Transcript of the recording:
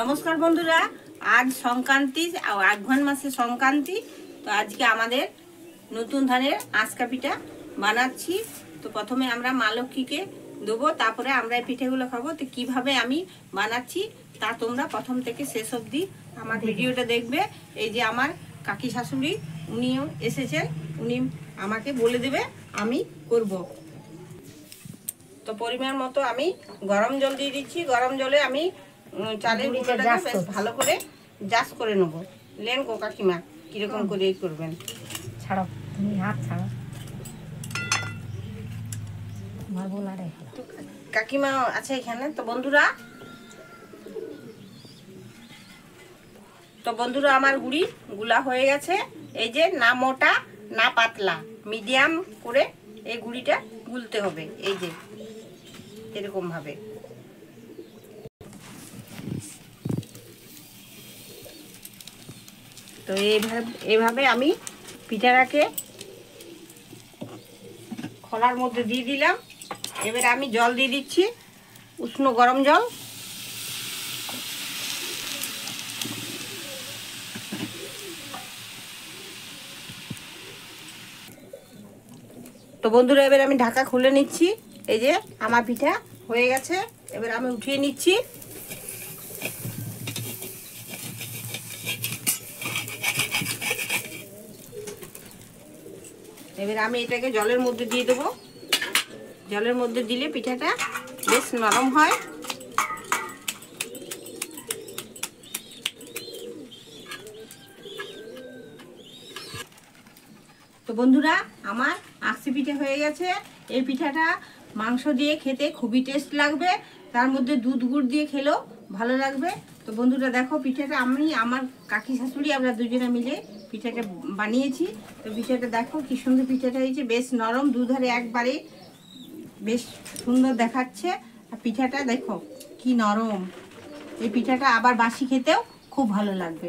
নমস্কার বন্ধুরা, আজ সংক্রান্তি, আঘ্রাণ মাসে সংক্রান্তি। তো আজকে আমাদের নতুন ধানের আঁচকা পিঠা বানাচ্ছি। তো প্রথমে আমরা মা লক্ষ্মীকে দেবো, তারপরে আমরা এই পিঠেগুলো খাবো। তো কিভাবে আমি বানাচ্ছি তা তোমরা প্রথম থেকে শেষ অবধি আমার ভিডিওটা দেখবে। এই যে আমার কাকি শাশুড়ি, উনিও এসেছেন, উনি আমাকে বলে দেবে, আমি করব। তো পরিমাণ মতো আমি গরম জল দিয়ে দিচ্ছি। গরম জলে আমি চালের গুঁড়োটাকে বেশ ভালো করে জাস করে নেবো। লেন গো কাকিমা, কিরকম করে করবেন? ছাড়ো, তুমি হাত ছাড়ো। কাকিমা আছে এখানে। তো বন্ধুরা আমার গুড়ি গুলা হয়ে গেছে। এই যে না মোটা না পাতলা, মিডিয়াম করে এই গুড়িটা গুলতে হবে। এই যে এরকম ভাবে। তো এইভাবে আমি পিঠাটাকে খোলার মধ্যে দিয়ে দিলাম। এবারে আমি জল দিয়ে দিচ্ছি, উষ্ণ গরম জল। তো বন্ধুরা এবার আমি ঢাকা খুলে নিচ্ছি। এই যে আমার পিঠা হয়ে গেছে, এবার আমি উঠিয়ে নিচ্ছি। এবার আমি এটাকে জলের মধ্যে দিয়ে দেবো। জলের মধ্যে দিলে পিঠাটা বেশ নরম হয়। তো বন্ধুরা আমার আঁকসি পিঠা হয়ে গেছে। এই পিঠাটা মাংস দিয়ে খেতে খুবই টেস্ট লাগবে, তার মধ্যে দুধ গুড় দিয়ে খেলেও ভালো লাগবে। তো বন্ধুরা দেখো, পিঠাটা আমি আমার কাকি শাশুড়ি আমরা দুজনে মিলে পিঠাটা বানিয়েছি। তো পিঠাটা দেখো কি সুন্দর পিঠাটা হয়েছে, বেশ নরম, দুধারে একবারে বেশ সুন্দর দেখাচ্ছে। আর পিঠাটা দেখো কি নরম। এই পিঠাটা আবার বাসি খেতেও খুব ভালো লাগবে।